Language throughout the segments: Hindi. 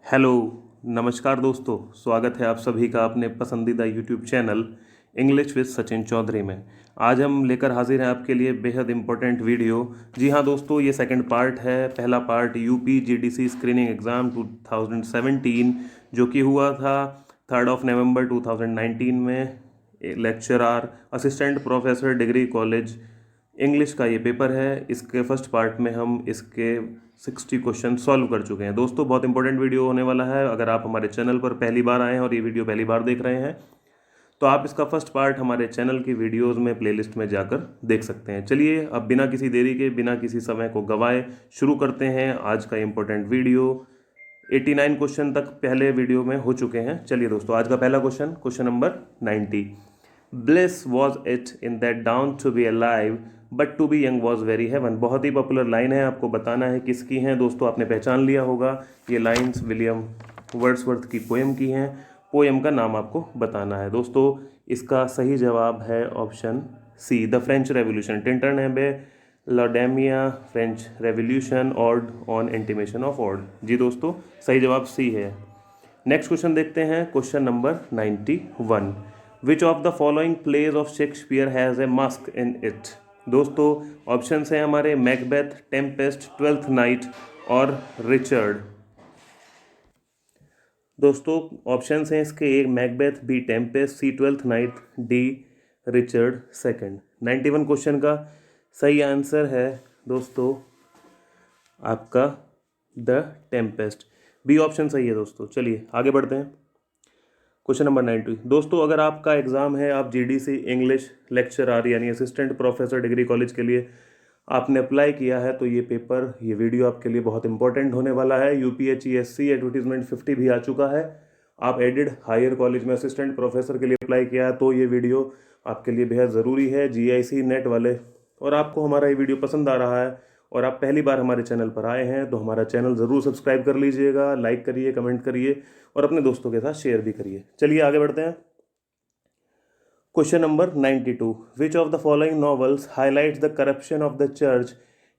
हेलो, नमस्कार दोस्तों। स्वागत है आप सभी का अपने पसंदीदा YouTube channel English with Sachin Chaudhary में। आज हम लेकर हाजिर हैं आपके लिए बेहद इम्पोर्टेंट वीडियो। जी हाँ दोस्तों, ये सेकंड पार्ट है। पहला part UP GDC screening exam 2017 जो कि हुआ था 3 नवंबर 2019 में। Lecturer assistant professor degree college English का ये पेपर है। इसके फर्स्ट पार्ट में हम इसके 60 क्वेश्चन सॉल्व कर चुके हैं। दोस्तों बहुत इंपॉर्टेंट वीडियो होने वाला है। अगर आप हमारे चैनल पर पहली बार आए हैं और ये वीडियो पहली बार देख रहे हैं तो आप इसका फर्स्ट पार्ट हमारे चैनल की वीडियोस में प्लेलिस्ट में जाकर देख सकते हैं। चलिए अब बिना किसी देरी के, बिना किसी समय को गवाए शुरू करते हैं आज का इम्पोर्टेंट वीडियो। 89 क्वेश्चन तक पहले वीडियो में हो चुके हैं। चलिए दोस्तों, आज का पहला question number 90। Bliss was it in that dawn to be alive but to be young was very heaven. बहुत ही पॉपुलर लाइन है, आपको बताना है किसकी हैं। दोस्तों आपने पहचान लिया होगा, ये लाइन्स विलियम वर्ड्सवर्थ की पोएम की हैं। पोएम का नाम आपको बताना है। दोस्तों इसका सही जवाब है option C, the French Revolution. Tintern Abbey Laodamia French Revolution ode on intimation of ode. जी दोस्तों, सही जवाब सी है। नेक्स्ट क्वेश्चन देखते हैं, question number 91। Which of the following plays of Shakespeare has a mask in it. दोस्तों ऑप्शन हैं हमारे मैकबेथ, टेम्पेस्ट, ट्वेल्थ नाइट और रिचर्ड। दोस्तों ऑप्शंस हैं इसके, A Macbeth, B Tempest, C Twelfth Night, D Richard second. 91 question का सही आंसर है दोस्तों आपका द टेम्पेस्ट, बी ऑप्शन सही है दोस्तों। चलिए आगे बढ़ते हैं, क्वेश्चन नंबर 90। दोस्तों अगर आपका एग्ज़ाम है, आप जीडीसी इंग्लिश लेक्चरर यानी असिस्टेंट प्रोफेसर डिग्री कॉलेज के लिए आपने अप्लाई किया है तो ये पेपर, ये वीडियो आपके लिए बहुत इंपॉर्टेंट होने वाला है। यूपीएचईएससी एडवर्टीजमेंट 50 भी आ चुका है। आप एडेड हायर कॉलेज में असिस्टेंट प्रोफेसर के लिए अप्लाई किया है तो ये वीडियो आपके लिए बेहद ज़रूरी है, जीआईसी नेट वाले। और आपको हमारा ये वीडियो पसंद आ रहा है और आप पहली बार हमारे चैनल पर आए हैं तो हमारा चैनल ज़रूर सब्सक्राइब कर लीजिएगा, लाइक करिए, कमेंट करिए और अपने दोस्तों के साथ शेयर भी करिए। चलिए आगे बढ़ते हैं, question number 92। Which of the following novels highlights the corruption of the church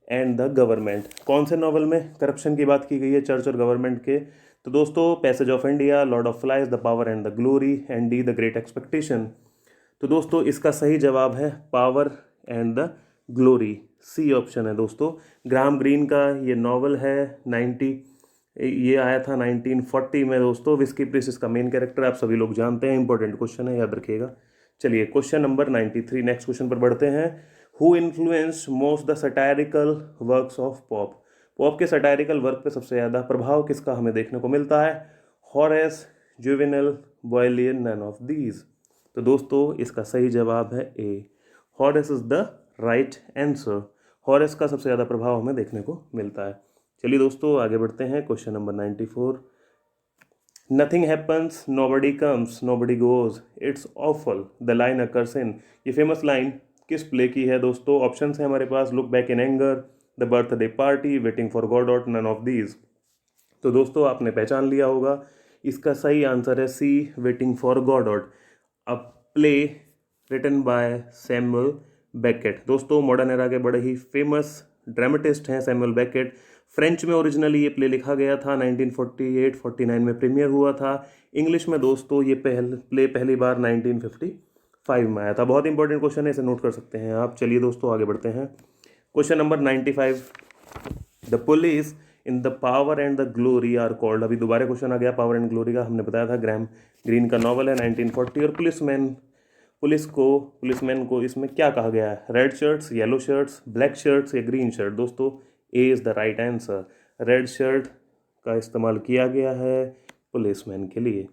and the government. कौन से नॉवल में करप्शन की बात की गई है चर्च और गवर्नमेंट के। तो दोस्तों passage of India, lord of flies, the power and the glory and D the great expectation. तो दोस्तों इसका सही जवाब है power and the glory, C option है दोस्तों। ग्राहम ग्रीन का ये नॉवल है, ये आया था 1940 में दोस्तों। विस्की प्रिस इसका मेन कैरेक्टर, आप सभी लोग जानते हैं, इंपॉर्टेंट क्वेश्चन है, याद रखिएगा। चलिए क्वेश्चन नंबर 93, नेक्स्ट क्वेश्चन पर बढ़ते हैं। Who influenced most the satirical works of pop. Pop के सटायरिकल वर्क पे सबसे ज़्यादा प्रभाव किसका हमें देखने को मिलता है। Horace, Juvenal, Boileau, none of these. तो दोस्तों इसका सही जवाब है A, Horace is the right answer. Horace का सबसे ज़्यादा प्रभाव हमें देखने को मिलता है। चलिए दोस्तों आगे बढ़ते हैं, question number 94। Nothing happens, nobody comes, nobody goes, it's awful, the line occurs in. ये फेमस लाइन किस प्ले की है दोस्तों। ऑप्शन है हमारे पास, look back in anger, the birthday party, waiting for Godot, none of these. तो दोस्तों आपने पहचान लिया होगा, इसका सही आंसर है C, waiting for Godot, a play written by Samuel Beckett. दोस्तों मॉडर्न एरा के बड़े ही फेमस ड्रामेटिस्ट हैं सैमुअल बेकेट। फ्रेंच में ओरिजिनली ये प्ले लिखा गया था, 1948-49 में प्रीमियर हुआ था। इंग्लिश में दोस्तों ये प्ले पहली बार 1955 में आया था। बहुत इंपॉर्टेंट क्वेश्चन है, इसे नोट कर सकते हैं आप। चलिए दोस्तों आगे बढ़ते हैं, question number 95। The police in the power and the glory are called. अभी दोबारा क्वेश्चन आ गया पावर एंड ग्लोरी का, हमने बताया था ग्रैम ग्रीन का नॉवल है 1940। और पुलिसमैन को इसमें क्या कहा गया है, red shirts, yellow shirts, black shirts या ग्रीन शर्ट। दोस्तों A is the right answer, red shirt का इस्तेमाल किया गया है पुलिसमैन के लिए।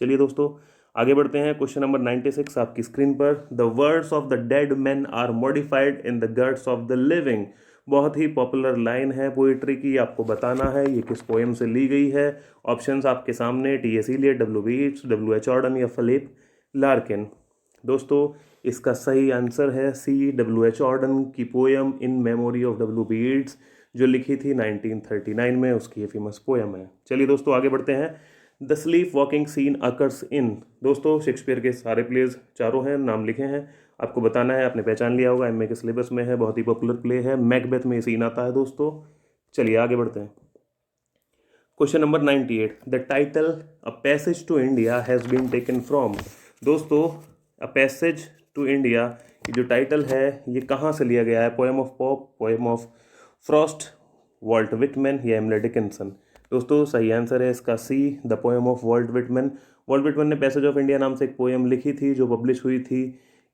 चलिए दोस्तों आगे बढ़ते हैं, क्वेश्चन नंबर 96 आपकी स्क्रीन पर। The words of the dead man are modified in the guts of the living. बहुत ही पॉपुलर लाइन है पोइट्री की, आपको बताना है ये किस पोएम से ली गई है। ऑप्शंस आपके सामने, TS. Eliot, WB. Yeats, WH. Auden या फिलिप लार्किन। दोस्तों इसका सही आंसर है सी, डब्ल्यू.एच. ऑर्डन की poem in memory of WB. Yeats जो लिखी थी 1939 में, उसकी ये फेमस पोएम है। चलिए दोस्तों आगे बढ़ते हैं, the sleep walking scene occurs in. दोस्तों शेक्सपियर के सारे प्लेज चारों हैं, नाम लिखे हैं, आपको बताना है, आपने पहचान लिया होगा, एमए के सिलेबस में है, बहुत ही पॉपुलर प्ले है। मैकबेथ में ये सीन आता है दोस्तों। चलिए आगे बढ़ते हैं, question number 98, the title a passage to India has been taken from. दोस्तों, अ पैसेज टू इंडिया ये जो टाइटल है ये कहाँ से लिया गया है? Poem of Pope, poem of Frost, Walt Whitman या एमिली डिकिंसन? दोस्तों सही आंसर है इसका C, the poem of Walt Whitman. Walt Whitman ने पैसेज ऑफ इंडिया नाम से एक पोएम लिखी थी जो पब्लिश हुई थी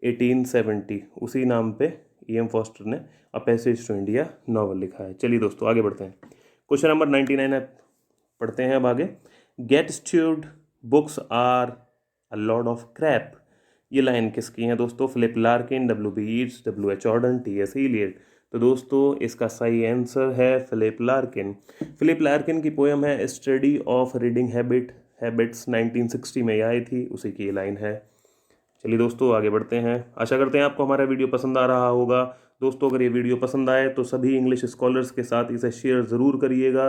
1870। उसी नाम पे E.M. फॉस्टर ने a passage to India novel लिखा है। चलिए दोस्तों आगे बढ़ते हैं। क्वेश्चन नंबर 99 है, पढ़ते हैं अब आगे। Get stewed books are a load of crap, ये लाइन किसकी है दोस्तों? Philip Larkin, W.B. Yeats, W.H. Auden, T.S. Eliot? तो दोस्तों इसका सही आंसर है फिलिप लार्किन। फिलिप लार्किन की पोएम है स्टडी ऑफ रीडिंग हैबिट्स, 1960 में ये आई थी, उसी की ये लाइन है। चलिए दोस्तों आगे बढ़ते हैं। आशा करते हैं आपको हमारा वीडियो पसंद आ रहा होगा। दोस्तों अगर ये वीडियो पसंद आए तो सभी इंग्लिश स्कॉलर्स के साथ इसे शेयर ज़रूर करिएगा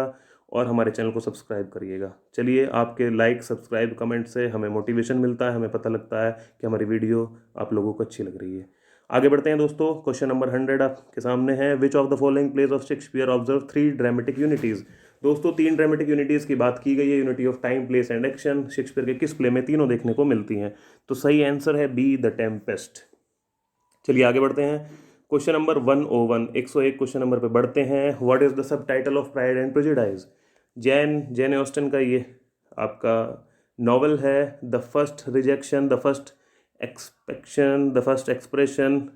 और हमारे चैनल को सब्सक्राइब करिएगा। चलिए, आपके लाइक, सब्सक्राइब, कमेंट से हमें मोटिवेशन मिलता है, हमें पता लगता है कि हमारी वीडियो आप लोगों को अच्छी लग रही है। आगे बढ़ते हैं दोस्तों। क्वेश्चन नंबर 100 आपके सामने है। Which of the following plays of Shakespeare observe 3 dramatic unities? दोस्तों 3 ड्रामेटिक यूनिटीज़ की बात की गई है। Unity of time, place and action Shakespeare के किस प्ले में तीनों देखने को मिलती हैं? तो सही आंसर है बी, द टेम्पेस्ट। चलिए आगे बढ़ते हैं। क्वेश्चन नंबर 101, 101 क्वेश्चन नंबर पे बढ़ते हैं। What is the sub title of pride and prejudice? Jane Austen का ये आपका नॉवल है the first rejection, the first expectation, the first expression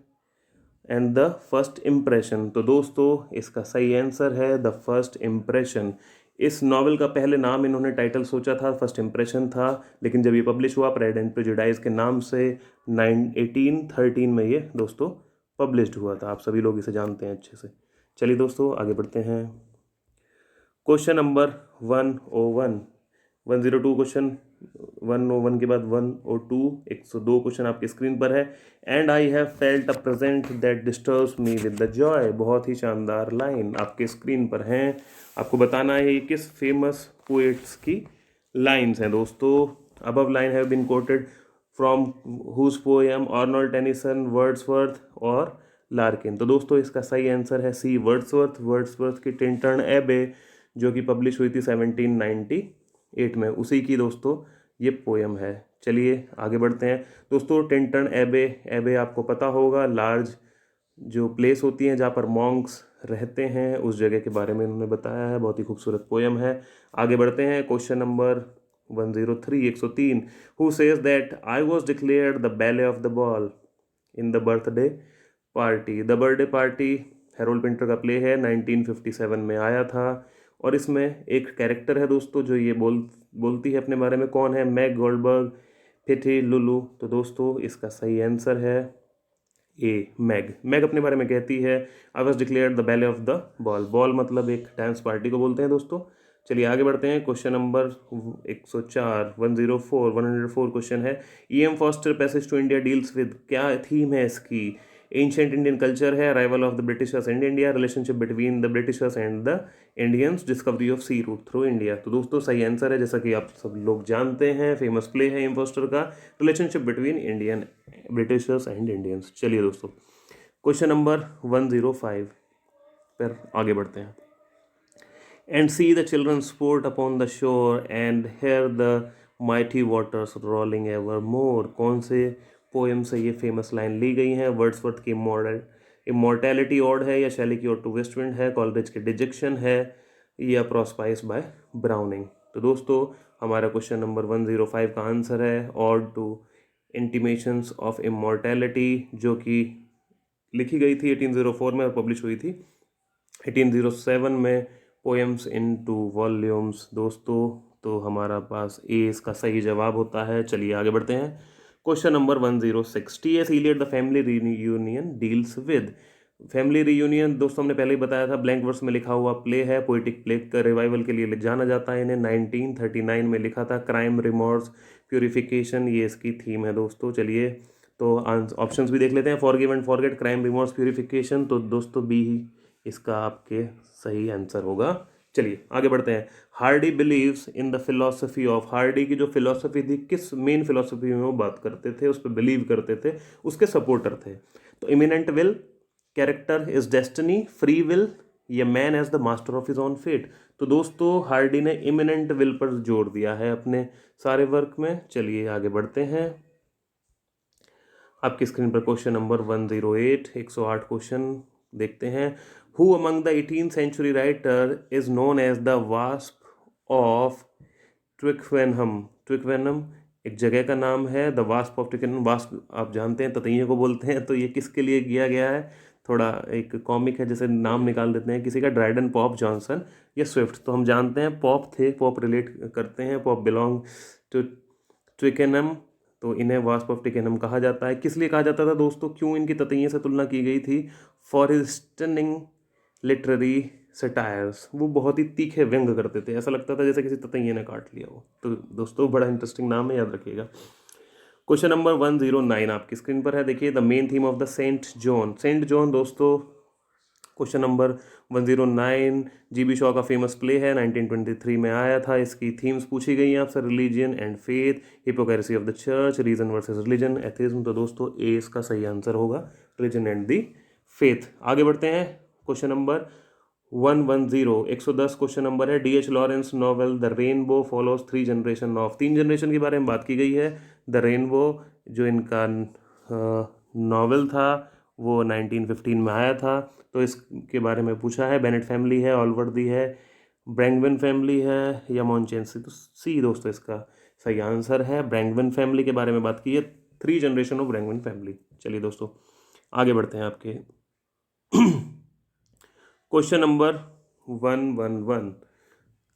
and the first impression. तो दोस्तों इसका सही आंसर है द फर्स्ट इम्प्रेशन। इस नावल का पहले नाम इन्होंने टाइटल सोचा था फर्स्ट इम्प्रेशन था, लेकिन जब ये पब्लिश हुआ प्राइड एंड प्रेजुडिस के नाम से 1813 में ये दोस्तों पब्लिश्ड हुआ था। आप सभी लोग इसे जानते हैं अच्छे से। चलिए दोस्तों आगे बढ़ते हैं। क्वेश्चन नंबर 101, 102 क्वेश्चन, 101 के बाद 102, 102 क्वेश्चन आपकी स्क्रीन पर है। And I have felt a present that disturbs me with the Joy. बहुत ही शानदार लाइन आपके स्क्रीन पर हैं। आपको बताना है ये किस फेमस पोएट्स की लाइन्स हैं दोस्तों। Above line have been quoted from whose poem? Arnold Tennyson, Wordsworth और लार्किन? तो दोस्तों इसका सही आंसर है सी, वर्ड्सवर्थ। वर्ड्सवर्थ की टिंटन एबे जो कि पब्लिश हुई थी 1798 में, उसी की दोस्तों ये पोएम है। चलिए आगे बढ़ते हैं दोस्तों। टिंटन एबे आपको पता होगा, लार्ज जो प्लेस होती हैं जहाँ पर मॉन्क्स रहते हैं, उस जगह के बारे में उन्होंने बताया है। बहुत ही खूबसूरत पोएम है। आगे बढ़ते हैं। Question number 103, 103, who says that I was declared the belle of the ball in the birthday party? The birthday party Harold Pinter का प्ले है, 1957 में आया था। और इसमें एक कैरेक्टर है दोस्तों जो ये बोलती है अपने बारे में। कौन है? Meg Goldberg, Petey Lulu? तो दोस्तों इसका सही आंसर है ए, मैग अपने बारे में कहती है I was declared the belle of the ball. Ball मतलब एक डांस पार्टी को बोलते हैं दोस्तों। चलिए आगे बढ़ते हैं। क्वेश्चन नंबर 104, 104 क्वेश्चन है। E.M. Forster passage to India deals with, क्या थीम है इसकी? एंशिएंट इंडियन कल्चर है, arrival of the Britishers and India, relationship between the Britishers and the Indians, discovery of sea route through India? तो दोस्तों सही आंसर है, जैसा कि आप सब लोग जानते हैं, फेमस प्ले है E.M. फॉस्टर का, relationship between Indian Britishers and Indians. चलिए दोस्तों क्वेश्चन नंबर 105 पर आगे बढ़ते हैं। And see the children sport upon the shore and hear the mighty waters rolling evermore? कौन से पोएम से ये फेमस लाइन ली गई है? वर्ड्सवर्थ की इमॉर्टैलिटी ऑड है, या शैली की ऑड टू वेस्ट विंड है, कॉलरिज की डिजेक्शन है, या प्रोस्पाइस बाय ब्राउनिंग? तो दोस्तों हमारा क्वेश्चन नंबर 105 का आंसर है ode to intimations of immortality, जो कि लिखी गई थी 1804 में और पब्लिश हुई थी 1807 में, पोएम्स इन 2 वॉल्यूम्स दोस्तों। तो हमारा पास ए इसका सही जवाब होता है। चलिए आगे बढ़ते हैं। Question number 106, T.S. Eliot the family reunion deals with? Family reunion दोस्तों हमने पहले ही बताया था, ब्लैंक वर्स में लिखा हुआ प्ले है, पोइटिक प्ले का रिवाइवल के लिए जाना जाता है इन्हें। 1939 में लिखा था। क्राइम, रिमोर्स, प्यूरिफिकेशन ये इसकी थीम है दोस्तों। चलिए तो ऑप्शंस भी देख लेते हैं। Forgive and forget, crime, remorse, purification. तो दोस्तों बी ही इसका आपके सही आंसर होगा। चलिए आगे बढ़ते हैं। Hardy believes in the philosophy of, Hardy की जो फिलॉसफी थी, किस मेन फिलॉसफी में वो बात करते थे, उस पर बिलीव करते थे, उसके सपोर्टर थे? तो immanent will, character is destiny, free will, या man as the master of his own fate? तो दोस्तों हार्डी ने इमिनेंट विल पर जोर दिया है अपने सारे वर्क में। चलिए आगे बढ़ते हैं। आपकी स्क्रीन पर क्वेश्चन नंबर 108, 108 क्वेश्चन देखते हैं। Who among the 18th century writer is known as the wasp of Twickenham. Twickenham एक जगह का नाम है। The wasp of Twickenham, wasp आप जानते हैं ततैयों को बोलते हैं, तो ये किसके लिए किया गया है? थोड़ा एक कॉमिक है, जैसे नाम निकाल देते हैं किसी का, ड्राइडन पॉप जॉनसन या स्विफ्ट। तो हम जानते हैं पॉप थे, पॉप रिलेट करते हैं, पॉप बिलोंग टू ट्विकेनम, तो इन्हें वास्प ऑफ ट्विकेनम कहा जाता है। किस लिए कहा जाता था दोस्तों? क्यों इनकी ततैयों से तुलना की गई थी? For his stunning literary satires, वो बहुत ही तीखे व्यंग करते थे, ऐसा लगता था जैसे किसी ततैये ने काट लिया हो। तो दोस्तों बड़ा इंटरेस्टिंग नाम है, याद रखिएगा। क्वेश्चन नंबर 109 आपकी स्क्रीन पर है, देखिए। The main theme of the Saint Joan. Saint Joan दोस्तों क्वेश्चन नंबर 109 GB शॉ का फेमस प्ले है, 1923 में आया था। इसकी थीम्स पूछी गई हैं आपसे, religion and faith, hypocrisy of the church, reason versus religion, atheism. तो दोस्तों ए इसका सही आंसर होगा, रिलीजन एंड दी फेथ। आगे बढ़ते हैं। क्वेश्चन नंबर 110, 110 क्वेश्चन नंबर है। D.H. Lawrence novel the rainbow follows 3 generation of. 3 generation के बारे में बात की गई है। द रेनबो जो इनका नॉवेल था वो 1915 में आया था, तो इसके बारे में पूछा है। बेनेट फैमिली है, ऑलवर्दी है, ब्रैंगवन फैमिली है या मॉन्चेंसी। तो सी दोस्तों इसका सही आंसर है, ब्रैंगवन फैमिली के बारे में बात की है, 3 जनरेशन ऑफ ब्रैंगवन फैमिली। चलिए दोस्तों आगे बढ़ते हैं आपके question number 111।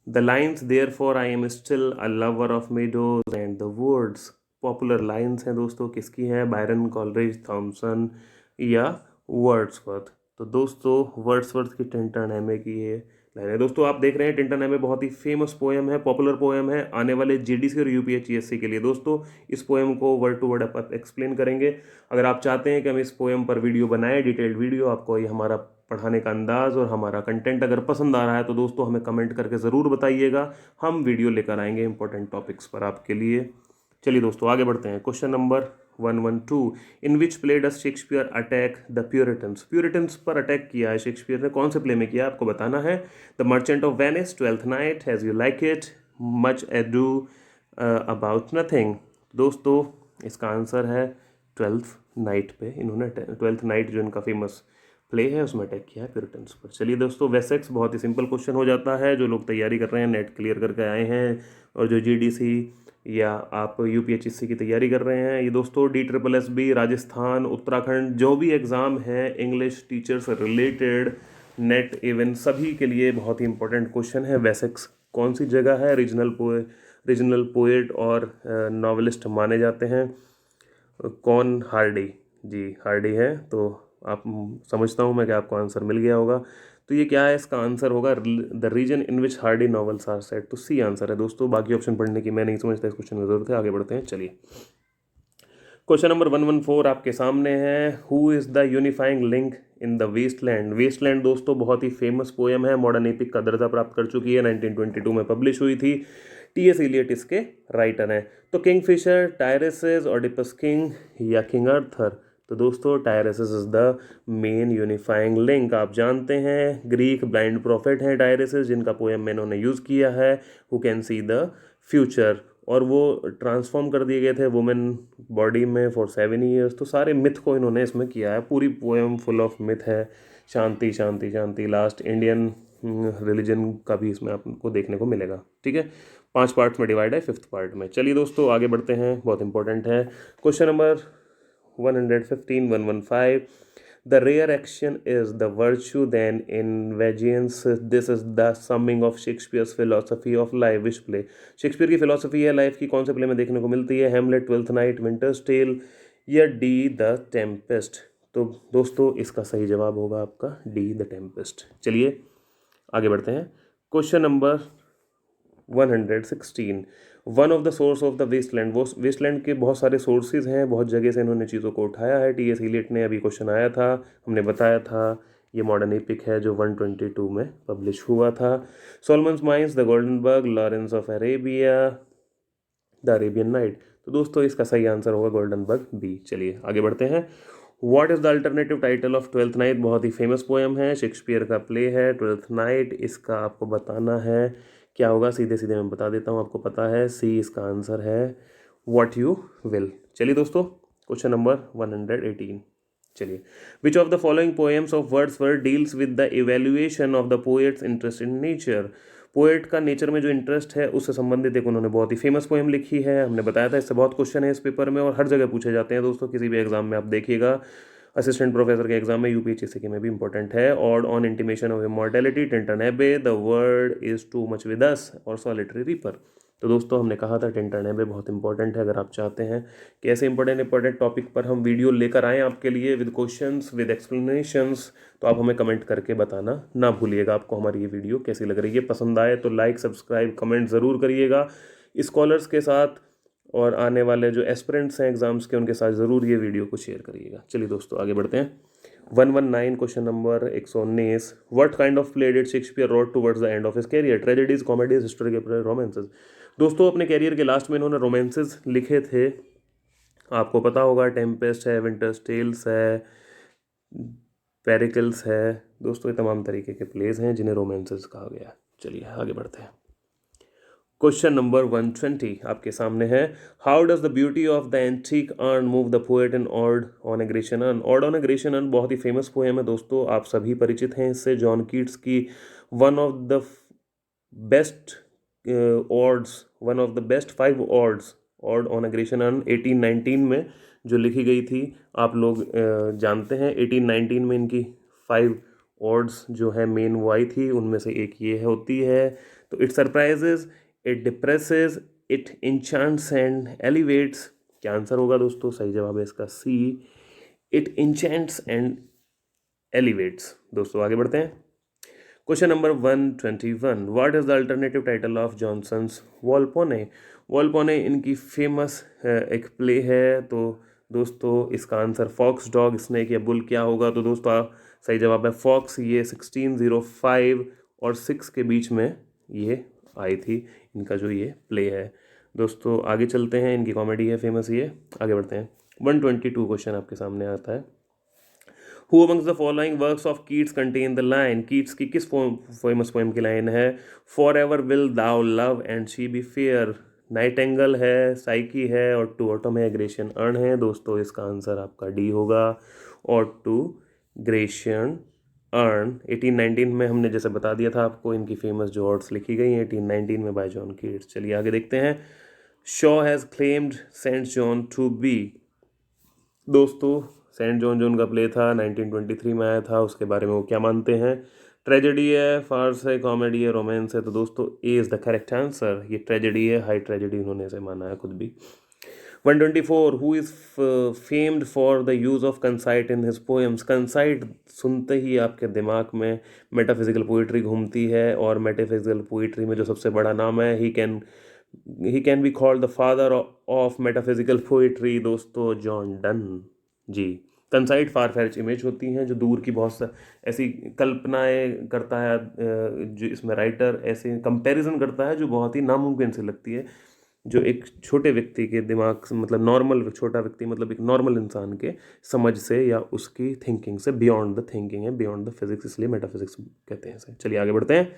The lines therefore I am still a lover of meadows and the woods. Popular lines हैं दोस्तों, किसकी हैं? बायरन, कॉलरिज, थॉमसन या वर्ड्सवर्थ। तो दोस्तों वर्ड्सवर्थ की टिंटन हैमे की ये लाइन है। दोस्तों आप देख रहे हैं टिंटन हैमे बहुत ही फेमस पोएम है, पॉपुलर पोएम है आने वाले जीडीसी और यूपीएचसीएससी के लिए। दोस्तों इस पोएम को वर्ड टू वर्ड आप एक्सप्लेन करेंगे। अगर आप चाहते हैं कि हम इस पोएम पर वीडियो बनाएं, डिटेल्ड वीडियो, आपको ये हमारा पढ़ाने का अंदाज और हमारा कंटेंट अगर पसंद आ रहा है तो दोस्तों हमें कमेंट करके ज़रूर बताइएगा, हम वीडियो लेकर आएंगे इंपॉर्टेंट टॉपिक्स पर आपके लिए। चलिए दोस्तों आगे बढ़ते हैं। Question number 112, in which play does Shakespeare attack the Puritans. Puritans पर अटैक किया है शेक्सपियर ने, कौन से प्ले में किया आपको बताना है। The merchant of Venice, twelfth night, has you like it, much edu about nothing. दोस्तों इसका आंसर है ट्वेल्थ नाइट पे, इन्होंने ट्वेल्थ नाइट जो इनका फेमस प्ले है उसमें अटैक किया है प्यूरिटन्स पर। चलिए दोस्तों वेसेक्स बहुत ही सिंपल क्वेश्चन हो जाता है, जो लोग तैयारी कर रहे हैं, नेट क्लियर करके आए हैं और जो जीडीसी या आप यूपीएचएससी की तैयारी कर रहे हैं, ये दोस्तों DSSB राजस्थान, उत्तराखंड जो भी एग्ज़ाम है इंग्लिश टीचर से रिलेटेड, नेट इवन सभी के लिए बहुत ही इंपॉर्टेंट क्वेश्चन है। वेसेक्स कौन सी जगह है? रीजनल पोएट और नॉवेलिस्ट माने जाते हैं। कौन? हार्डी जी, हार्डी है। तो आप समझता हूँ मैं कि आपको आंसर मिल गया होगा। तो ये क्या है? इसका आंसर होगा the region in which Hardy novels are set. तो सी आंसर है दोस्तों, बाकी ऑप्शन पढ़ने की मैं नहीं समझता इस क्वेश्चन में जरूरत है। आगे बढ़ते हैं। चलिए क्वेश्चन नंबर 114 आपके सामने है। Who is the unifying link in the Waste Land. Waste Land दोस्तों बहुत ही फेमस पोएम है, मॉडर्न एपिक का दर्जा प्राप्त कर चुकी है, 1922 में पब्लिश हुई थी। T.S. एलियट इसके राइटर हैं। तो किंगफिशर, टायरेसिस, ओडिपस किंग या किंग आर्थर। तो दोस्तों Tiresias is the main unifying link. आप जानते हैं ग्रीक ब्लाइंड प्रॉफिट हैं टायरेसिस, जिनका पोएम में इन्होंने यूज़ किया है, who can see the future, और वो ट्रांसफॉर्म कर दिए गए थे वुमेन बॉडी में फॉर 7 ईयर्स। तो सारे मिथ को इन्होंने इसमें किया है, पूरी पोएम फुल ऑफ मिथ है। शांति शांति शांति, लास्ट इंडियन रिलीजन का भी इसमें आपको देखने को मिलेगा। ठीक है, 5 पार्ट्स में डिवाइड है, 5th पार्ट में। चलिए दोस्तों आगे बढ़ते हैं, बहुत इंपॉर्टेंट है। Question number 115 the rare action is the virtue than in vengeance, this is the summing of Shakespeare's philosophy of life. Which play? Shakespeare की फिलोसफी है लाइफ की कौन से प्ले में देखने को मिलती है? Hamlet, Twelfth Night, Winter's Tale या डी द टेम्पेस्ट। तो दोस्तों इसका सही जवाब होगा आपका डी द टेम्पेस्ट। चलिए आगे बढ़ते हैं। Question number 116 one of the source of the Waste Land. वो वेस्टलैंड के बहुत सारे सोर्सेज हैं, बहुत जगह से इन्होंने चीज़ों को उठाया है। T.S. एलियट ने, अभी क्वेश्चन आया था, हमने बताया था, ये मॉडर्न एपिक है जो 122 में पब्लिश हुआ था। Solomon's Mines, the golden bug, Lawrence of Arabia, the Arabian night. तो दोस्तों इसका सही आंसर होगा गोल्डन बग बी। चलिए आगे बढ़ते हैं। What is the alternative title of twelfth night? बहुत ही फेमस पोएम है, शेक्सपियर का प्ले है ट्वेल्थ नाइट। इसका आपको बताना है क्या होगा, सीधे सीधे मैं बता देता हूँ, आपको पता है, सी इसका आंसर है, व्हाट यू विल। चलिए दोस्तों, क्वेश्चन नंबर 118। चलिए, विच of the following poems of Wordsworth deals with the evaluation of the poets interest in nature? Poet का नेचर में जो इंटरेस्ट है उससे संबंधित एक उन्होंने बहुत ही फेमस पोएम लिखी है। हमने बताया था इससे बहुत क्वेश्चन है इस पेपर में और हर जगह पूछे जाते हैं दोस्तों, किसी भी एग्जाम में आप देखिएगा, असिस्टेंट प्रोफेसर के एग्जाम में, यूपीएससी के में भी इंपॉर्टेंट है। Ode on intimation of immortality, Tintern Abbey, the world is too much with us, और सॉलिटरी रीपर। तो दोस्तों हमने कहा था टिंटन एबे बहुत इंपॉर्टेंट है। अगर आप चाहते हैं कि ऐसे इंपॉर्टेंट टॉपिक पर हम वीडियो लेकर आएँ आपके लिए विद क्वेश्चंस विद एक्सप्लेनेशंस, तो आप हमें कमेंट करके बताना ना भूलिएगा आपको हमारी ये वीडियो कैसी लग रही है। पसंद आए तो लाइक, सब्सक्राइब, कमेंट ज़रूर करिएगा। स्कॉलर्स के साथ और आने वाले जो एस्पिरेंट्स हैं एग्जाम्स के, उनके साथ ज़रूर ये वीडियो को शेयर करिएगा। चलिए दोस्तों आगे बढ़ते हैं। 119 question number 119। What kind of play did Shakespeare wrote towards the end of his career? Tragedies, comedies, historical romances. दोस्तों अपने कैरियर के लास्ट में इन्होंने रोमांसेस लिखे थे, आपको पता होगा, टेम्पेस्ट है, विंटर्स टेल्स है, पेरिकल्स है। दोस्तों ये तमाम तरीके के प्लेज हैं जिन्हें रोमांसेस कहा गया है। चलिए आगे बढ़ते हैं। क्वेश्चन नंबर 120 आपके सामने है। How does the beauty of the antique earn move the poet in odd on A Grecian earn? Odd on A Grecian earn बहुत ही फेमस पोएम है दोस्तों, आप सभी परिचित हैं इससे। जॉन कीट्स की one of the best odds, one of the best 5 odds, odd on A Grecian earn 1819 में जो लिखी गई थी, आप लोग जानते हैं। 1819 में इनकी 5 ऑड्स जो है मेन वो आई थी, उनमें से एक ये होती है। तो it surprises, it depresses, it enchants and elevates. क्या आंसर होगा दोस्तों? सही जवाब है इसका C, it enchants and elevates. दोस्तों आगे बढ़ते हैं। Question number 121। What is the alternative title of Johnson's Volpone? Volpone इनकी फेमस एक प्ले है। तो दोस्तों इसका आंसर फॉक्स, डॉग, स्नेक या बुल क्या होगा? तो दोस्तों सही जवाब है फॉक्स। ये 1605 और 6 के बीच में ये आई थी, इनका जो ये प्ले है। दोस्तों आगे चलते हैं, इनकी कॉमेडी है फेमस ये। आगे बढ़ते हैं। 122 क्वेश्चन आपके सामने आता है। Who amongst the following works of Keats contain the line? Keats की किस फेमस पोएम की लाइन है? Forever will thou love and she be fair। Nightingale है, साइकी है और टू ऑटो में ग्रेशियन अर्न है। दोस्तों इसका आंसर आपका डी होगा, और टू ग्रेशियन अर्न। 1819 में हमने जैसे बता दिया था आपको, इनकी फेमस जो ऑड्स लिखी गई हैं 1819 में बाय जॉन कीट्स। चलिए आगे देखते हैं। Shaw has claimed Saint Joan to be. दोस्तों सेंट जॉन जो उनका प्ले था 1923 में आया था, उसके बारे में वो क्या मानते हैं? ट्रेजेडी है, फार्स है, कॉमेडी है, रोमांस है। तो दोस्तों A is the correct answer, ये ट्रेजेडी है, हाई ट्रेजेडी उन्होंने ऐसे माना है खुद भी। 124। Who is famed for the use of conceit in his poems? Conceit सुनते ही आपके दिमाग में मेटाफिजिकल पोइट्री घूमती है, और मेटाफिजिकल पोइट्री में जो सबसे बड़ा नाम है, he can be called the father of metaphysical poetry. दोस्तों जॉन डन जी। कंसाइट फार फैच इमेज होती हैं जो दूर की बहुत ऐसी कल्पनाएं करता है, जो इसमें राइटर ऐसे कंपैरिजन करता है जो बहुत ही नामुमकिन से लगती है, जो एक छोटे व्यक्ति के दिमाग से, मतलब नॉर्मल छोटा व्यक्ति मतलब एक नॉर्मल इंसान के समझ से या उसकी थिंकिंग से बियॉन्ड द थिंकिंग है, बियॉन्ड द फिजिक्स, इसलिए मेटाफिजिक्स कहते हैं इसे। चलिए आगे बढ़ते हैं।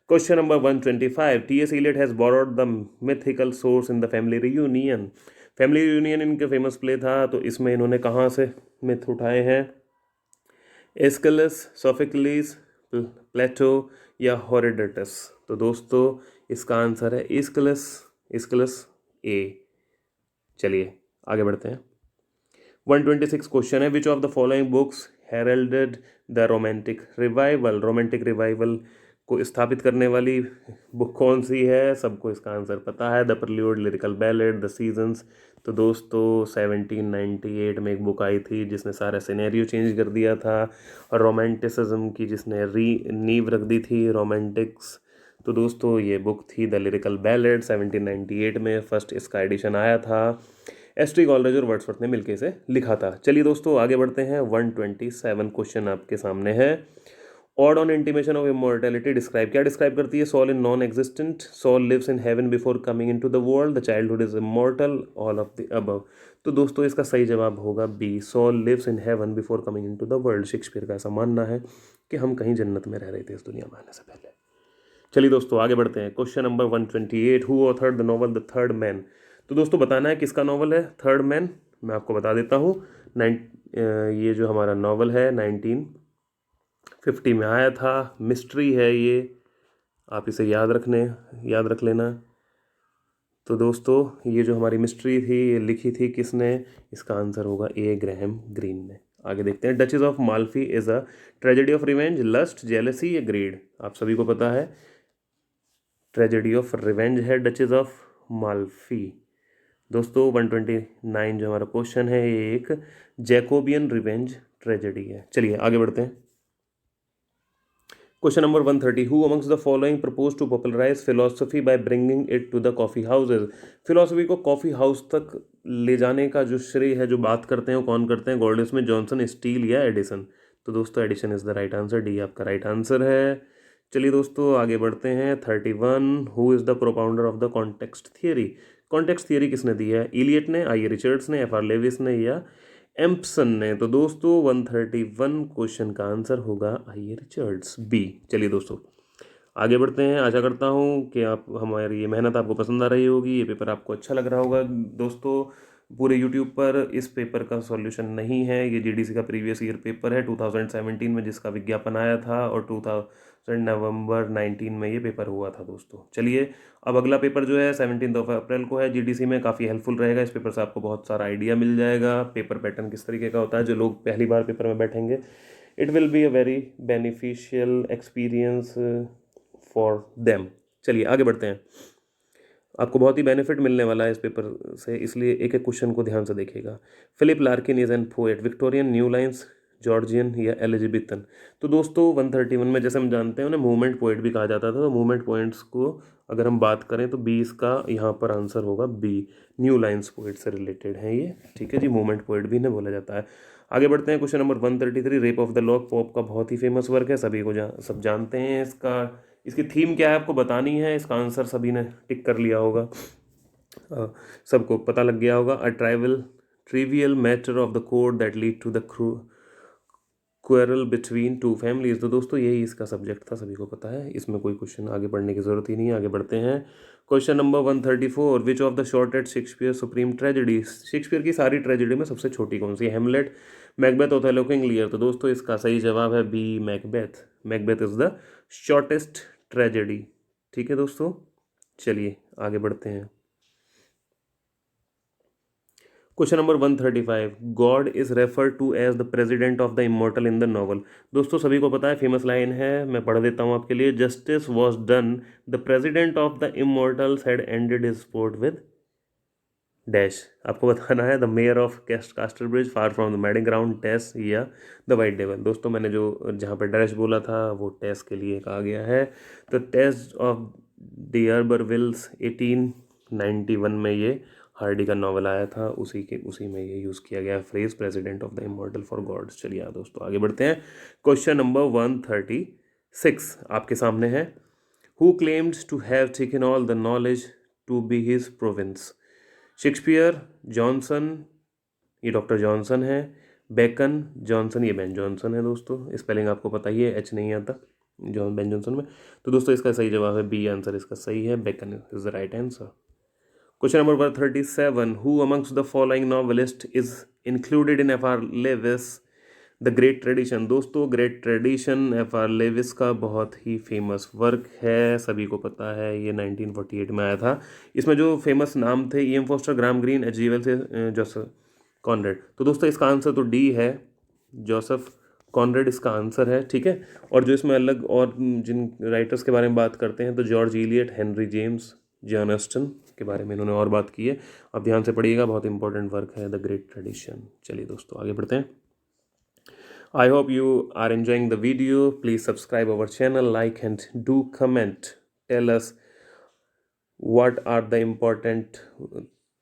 Question number 125। TS. Eliot has borrowed the mythical source in the family reunion. Family reunion इनका फेमस प्ले था, तो इसमें इन्होंने कहाँ से मिथ उठाए हैं? एस्किलस, सोफोक्लिस, प्लेटो या हेरोडोटस? तो दोस्तों इसका आंसर है एस्किलस ए। चलिए आगे बढ़ते हैं। 126 क्वेश्चन है। Which of the following books heralded the romantic revival? Romantic revival को स्थापित करने वाली बुक कौन सी है? सबको इसका आंसर पता है, the prelude, lyrical ballad, the seasons. तो दोस्तों 1798 में एक बुक आई थी जिसने सारा सिनेरियो चेंज कर दिया था, और रोमांटिसिज्म की जिसने नींव रख दी थी, रोमांटिक्स। तो दोस्तों ये बुक थी द लिरिकल बैलेड, 1798 में फर्स्ट इसका एडिशन आया था। एस.टी. कॉलरेज और वर्ड्सवर्थ ने मिलकर इसे लिखा था। चलिए दोस्तों आगे बढ़ते हैं। 127 क्वेश्चन आपके सामने है। Ode on intimation of immortality describe, क्या डिस्क्राइब करती है? Soul in non existent, soul lives in heaven before coming into the world, the childhood is immortal, all of the above. तो दोस्तों इसका सही जवाब होगा B, soul lives in heaven before coming into the world. Shakespeare का ऐसा मानना है कि हम कहीं जन्नत में रह रहे थे इस दुनिया में आने से पहले। चलिए दोस्तों आगे बढ़ते हैं। Question number 128, who authored the novel the third man? तो दोस्तों बताना है किसका नॉवल है थर्ड मैन। मैं आपको बता देता हूँ। ये जो हमारा नॉवल है 1950 में आया था, मिस्ट्री है ये, आप इसे याद रख लेना। तो दोस्तों ये जो हमारी मिस्ट्री थी ये लिखी थी किसने? इसका आंसर होगा ए, ग्रैहम ग्रीन ने। आगे देखते हैं। Duchess of Malfi is a tragedy of revenge, lust, jealousy या ग्रीड? आप सभी को पता है ट्रेजेडी ऑफ रिवेंज है डचेस ऑफ माल्फी। दोस्तों 129 जो हमारा क्वेश्चन है ये एक जैकोबियन रिवेंज ट्रेजेडी है। चलिए आगे बढ़ते हैं। Question number 130, who amongst the following propose to popularize philosophy by bringing it to the coffee houses? Philosophy को कॉफी हाउस तक ले जाने का जो श्रेय है, जो बात करते हैं वो कौन करते हैं? गोल्ड स्मिथ, जॉनसन, स्टील या एडिसन? तो दोस्तों Addison is the right answer, D आपका राइट आंसर है। चलिए दोस्तों आगे बढ़ते हैं। 31, who is the propounder of the context theory? Context theory किसने दी है? इलियट ने, आई रिचर्ड्स ने, एफ आर लेविस ने या एम्पसन ने? तो दोस्तों 131 क्वेश्चन का आंसर होगा आई रिचर्ड्स, बी। चलिए दोस्तों आगे बढ़ते हैं। आशा करता हूँ कि आप हमारी ये मेहनत आपको पसंद आ रही होगी, ये पेपर आपको अच्छा लग रहा होगा। दोस्तों पूरे यूट्यूब पर इस पेपर का सॉल्यूशन नहीं है, ये जीडीसी का प्रीवियस ईयर पेपर है 2017 में जिसका विज्ञापन आया था, और 2000 नवंबर 19 में ये पेपर हुआ था दोस्तों। चलिए अब अगला पेपर जो है 17 अप्रैल को है जीडीसी में, काफ़ी हेल्पफुल रहेगा। इस पेपर से आपको बहुत सारा आइडिया मिल जाएगा पेपर पैटर्न किस तरीके का होता है। जो लोग पहली बार पेपर में बैठेंगे, it will be a very beneficial experience for them. चलिए आगे बढ़ते हैं। आपको बहुत ही बेनिफिट मिलने वाला है इस पेपर से, इसलिए एक एक क्वेश्चन को ध्यान से देखिएगा। Philip Larkin is an poet, Victorian, New Lines, Georgian या एलिजिबिथन? तो दोस्तों 131 में जैसे हम जानते हैं उन्हें मूवमेंट पोएट भी कहा जाता था, तो मूवमेंट पोइट्स को अगर हम बात करें तो 20 का यहाँ पर आंसर होगा बी, न्यू लाइन्स पोएट से रिलेटेड है ये। ठीक है जी, मूवमेंट पोएट भी इन्हें बोला जाता है। आगे बढ़ते हैं। Question number 133, rape of the lock pope का बहुत ही फेमस वर्क है, सभी को सब जानते हैं। इसकी थीम क्या है आपको बतानी है, इसका आंसर सभी ने टिक कर लिया होगा, सबको पता लग गया होगा। A trivial matter of the court that lead to the quarrel between two families? तो दोस्तों यही इसका सब्जेक्ट था, सभी को पता है, इसमें कोई क्वेश्चन आगे बढ़ने की जरूरत ही नहीं है। आगे बढ़ते हैं। Question number 134, which of the shortest Shakespeare supreme tragedy? Shakespeare की सारी ट्रेजेडी में सबसे छोटी कौन सी है? Hamlet, Macbeth, Othello, King Lear? तो दोस्तों इसका सही जवाब है B, Macbeth. Macbeth is the shortest tragedy. ठीक है दोस्तों, चलिए आगे बढ़ते हैं। Question number 135, God is referred to as the president of the immortal in the novel? दोस्तों सभी को पता है, फेमस लाइन है, मैं पढ़ देता हूँ आपके लिए। Justice was done, the president of the immortals had ended his sport with dash? आपको बताना है the mayor of Casterbridge, far from the madding crowd, Tess या द वाइट डेवल? दोस्तों मैंने जो जहाँ पर डैश बोला था वो टेस के लिए कहा गया है। तो टेस ऑफ डियरबरविल्स 1891 में ये हार्डी का नॉवल आया था, उसी में ये यूज़ किया गया phrase president of the immortal for gods. चलिए दोस्तों आगे बढ़ते हैं। क्वेश्चन नंबर 136 आपके सामने है। Who claimed to have taken all the knowledge to be his province? Shakespeare, Johnson, ये डॉक्टर जॉनसन है, बेकन, जॉनसन, ये बेन जॉनसन है। दोस्तों स्पेलिंग आपको पता ही है, एच नहीं आता जॉन बेन जॉनसन में। तो दोस्तों इसका सही जवाब है बी, आंसर इसका सही है, Bacon is the right answer. Question number 137, who amongst the following novelist is included in F R Leavis the great tradition? दोस्तों great tradition F R Leavis का बहुत ही फेमस वर्क है, सभी को पता है, ये 1948 में आया था। इसमें जो फेमस नाम थे, E M Forster, Graham Greene, H G Wells से जोसेफ कॉनरेड? तो दोस्तों इसका आंसर तो डी है, जोसेफ कॉनरेड इसका आंसर है। ठीक है, और जो इसमें अलग और जिन राइटर्स के बारे में बात करते हैं तो George Eliot, Henry James, Jane Austen के बारे में इन्होंने और बात की है। अब ध्यान से पढ़िएगा, बहुत इंपॉर्टेंट वर्क है द ग्रेट ट्रेडिशन। चलिए दोस्तों आगे बढ़ते हैं। I hope you are enjoying the video. Please subscribe our channel, like and do comment. Tell us what are the important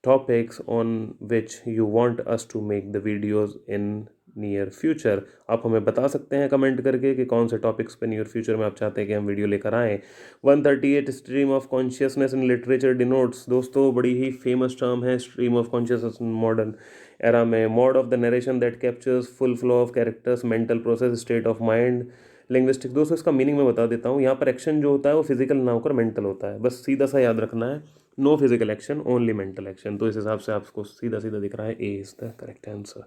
topics on which you want us to make the videos in near future. आप हमें बता सकते हैं कमेंट करके कि कौन से टॉपिक्स पे नियर फ्यूचर में आप चाहते हैं कि हम वीडियो लेकर आएँ। 138 stream of consciousness in literature denotes. दोस्तों बड़ी ही फेमस टर्म है stream of consciousness in modern era में। Mode of the narration that captures full flow of characters, mental process, state of mind, linguistics. दोस्तों इसका मीनिंग मैं बता देता हूँ। यहाँ पर एक्शन जो होता है वो फिजिकल ना होकर मेंटल होता है, बस सीधा सा याद रखना है। No physical action, only mental action. तो इस हिसाब से आपको सीधा सीधा दिख रहा है, A is the correct answer.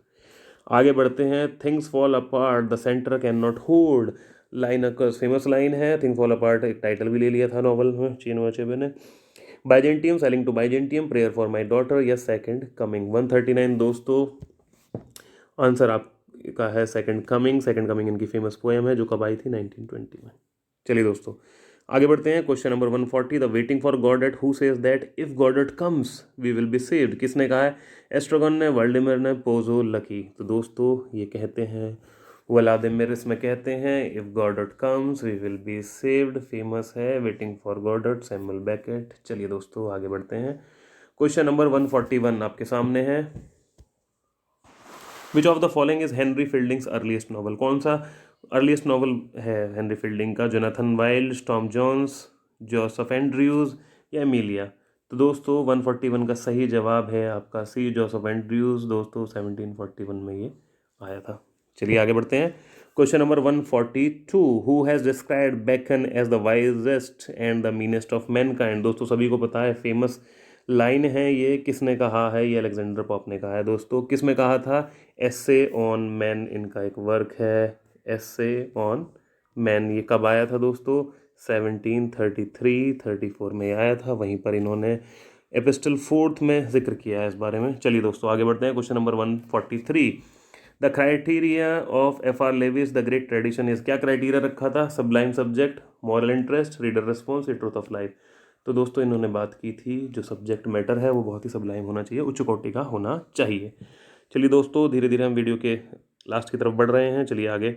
आगे बढ़ते हैं। Things fall apart the centre cannot hold. Line occurs, famous line है। थिंग फॉल अपार्ट एक टाइटल भी ले लिया था नॉवल में चिनुआ अचेबे ने। Byzantium, Sailing to Byzantium, Prayer for My Daughter या सेकंड कमिंग। 139 दोस्तों आंसर आपका है सेकंड कमिंग। सेकंड कमिंग इनकी फेमस पोएम है जो कब आई थी, 1920 में। चलिए दोस्तों आगे बढ़ते हैं। Question number 140, the waiting for Godot, who says that if Godot comes we will be saved. किसने कहा है? एस्ट्रोगन ने, व्लादिमीर ने, पोजो, लकी। तो दोस्तों ये कहते हैं व्लादिमीर, इसमें कहते हैं if Godot comes we will be saved. Famous है waiting for Godot, Samuel Beckett. चलिए दोस्तों आगे बढ़ते हैं। क्वेश्चन नंबर 141 आपके सामने है। Which of the following is Henry Fielding's earliest novel. कौन सा अर्लीस्ट नॉवल है हेनरी फील्डिंग का? Jonathan Wild, Tom Jones, Joseph Andrews या एमिलिया। तो दोस्तों 141 का सही जवाब है आपका सी, जोसेफ एंड्रयूज। दोस्तों 1741 में ये आया था। चलिए आगे बढ़ते हैं। Question number 142, who has described Bacon as the wisest and the meanest of mankind. दोस्तों सभी को पता है, फेमस लाइन है ये। किसने कहा है? ये अलेक्जेंडर पॉप ने कहा है। दोस्तों किस में कहा था? एसे ऑन मैन इनका एक वर्क है, एसे ऑन मैन। ये कब आया था दोस्तों? 1733-34 में आया था। वहीं पर इन्होंने एपिस्टल 4 में जिक्र किया है इस बारे में। चलिए दोस्तों आगे बढ़ते हैं। Question number 143, the criteria of FR Leavis the great Tradition is. क्या क्राइटेरिया रखा था? Sublime subject, moral interest, reader response या ट्रूथ ऑफ लाइफ। तो दोस्तों इन्होंने बात की थी जो सब्जेक्ट मैटर है वो बहुत ही सब्लाइम होना चाहिए, उच्च कोटि का होना चाहिए। चलिए दोस्तों धीरे धीरे हम वीडियो के लास्ट की तरफ बढ़ रहे हैं। चलिए आगे।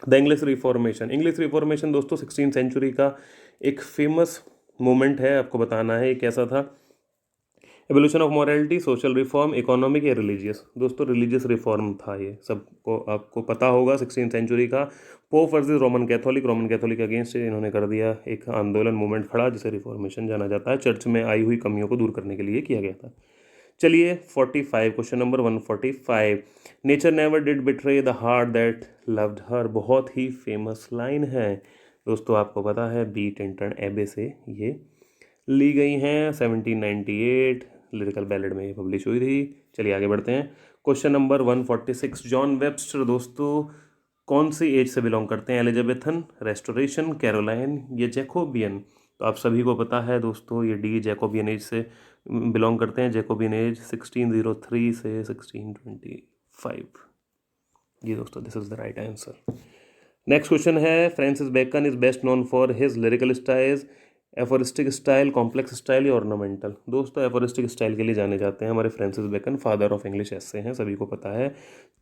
The English reformation. English reformation दोस्तों 16th सेंचुरी का एक फेमस मोमेंट है। आपको बताना है ये कैसा था। Evolution of morality, social reform, economic या रिलीजियस। दोस्तों रिलीजियस रिफॉर्म था ये, सबको आपको पता होगा। 16th सेंचुरी का pope versus Roman Catholic. Roman Catholic against इन्होंने कर दिया एक आंदोलन, मूवमेंट खड़ा, जिसे रिफॉर्मेशन जाना जाता है। चर्च में आई हुई कमियों को दूर करने के लिए किया गया था। चलिए 45, question number 145, nature never did betray the heart that loved her. बहुत ही फेमस लाइन है दोस्तों, आपको पता है बी टिंटन एबे से ये ली गई हैं। 1798 लिरिकल बैलेड में ये पब्लिश हुई थी। चलिए आगे बढ़ते हैं। क्वेश्चन नंबर 146, जॉन वेबस्टर दोस्तों कौन सी एज से बिलोंग करते हैं? एलिजाबेथन, रेस्टोरेशन, कैरोलाइन या जैकोबियन। तो आप सभी को पता है दोस्तों ये डी जैकोबियन एज से बिलोंग करते हैं। जैकोबियन एज 1603 से 1625। जी दोस्तों this is the right answer. Next question है, Francis Bacon is best known for his lyrical styles, aphoristic style, complex style या ऑर्नामेंटल। दोस्तों एफोरिस्टिक स्टाइल के लिए जाने जाते हैं हमारे Francis Bacon, father of English essay हैं, सभी को पता है।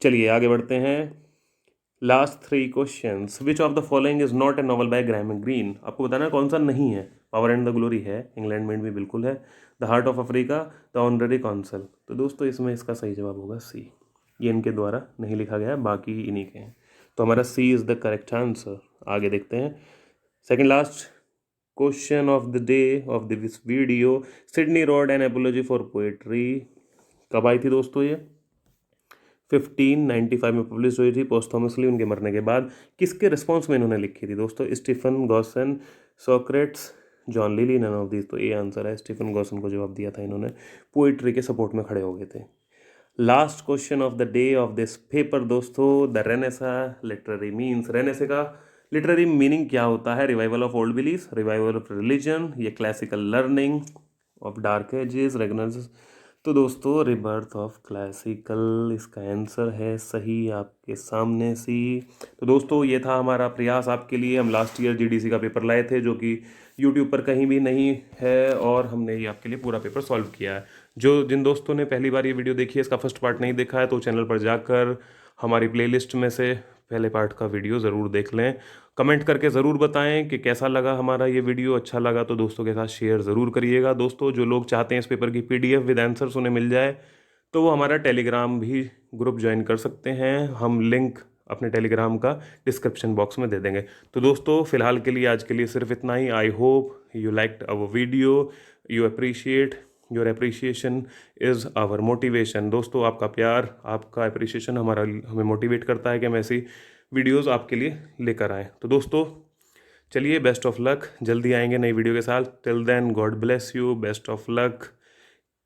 चलिए आगे बढ़ते हैं। Last 3 questions, which of the following is not a novel by Graham Greene. आपको बताना है कौन सा नहीं है। पावर एंड द ग्लोरी है, इंग्लैंड में भी बिल्कुल है, the heart of Africa, the honorary council. तो दोस्तों इसमें इसका सही जवाब होगा सी। ये इनके द्वारा नहीं लिखा गया है, बाकी इन्हीं के हैं। तो हमारा C is the correct answer. आगे देखते हैं। Second last question of the day of this video, Sidney wrote an apology for poetry कब आई थी दोस्तों? ये 1595 में पब्लिश हुई थी, पोस्टोमसली उनके मरने के बाद। किसके रिस्पॉन्स में इन्होंने लिखी थी दोस्तों? Stephen Gosson, Socrates, John Lyly, none of these. तो ये आंसर है, स्टीफन गॉसन को जवाब दिया था इन्होंने, पोइट्री के सपोर्ट में खड़े हो गए थे। Last question of the day of this paper दोस्तों, the renaissance literary means. Renaissance का लिटरेरी मीनिंग क्या होता है? Revival of old belief, revival of religion, ये classical learning of dark ages, रेगनेंस। तो दोस्तों रिबर्थ ऑफ क्लासिकल इसका आंसर है सही आपके सामने सी। तो दोस्तों ये था हमारा प्रयास आपके लिए। हम लास्ट ईयर जीडीसी का पेपर लाए थे जो कि यूट्यूब पर कहीं भी नहीं है, और हमने ये आपके लिए पूरा पेपर सॉल्व किया है। जिन दोस्तों ने पहली बार ये वीडियो देखी है, इसका फर्स्ट पार्ट नहीं देखा है, तो चैनल पर जाकर हमारी प्लेलिस्ट में से पहले पार्ट का वीडियो ज़रूर देख लें। कमेंट करके ज़रूर बताएं कि कैसा लगा हमारा ये वीडियो। अच्छा लगा तो दोस्तों के साथ शेयर ज़रूर करिएगा। दोस्तों जो लोग चाहते हैं इस पेपर की PDF विद आंसर्स उन्हें मिल जाए तो वो हमारा टेलीग्राम भी ग्रुप ज्वाइन कर सकते हैं। हम लिंक अपने टेलीग्राम का डिस्क्रिप्शन बॉक्स में दे देंगे। तो दोस्तों फ़िलहाल के लिए आज के लिए सिर्फ इतना ही। I hope you liked our video, you appreciate, your appreciation is our motivation. दोस्तों आपका प्यार, आपका अप्रिसिएशन हमें मोटिवेट करता है कि हम ऐसी वीडियोज़ आपके लिए लेकर आएँ। तो दोस्तों चलिए, बेस्ट ऑफ लक, जल्दी आएंगे नई वीडियो के साथ। Till then God bless you, best of luck,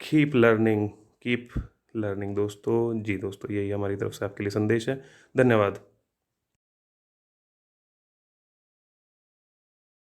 keep learning, keep learning दोस्तों। जी दोस्तों, यही हमारी तरफ से आपके लिए संदेश है। धन्यवाद।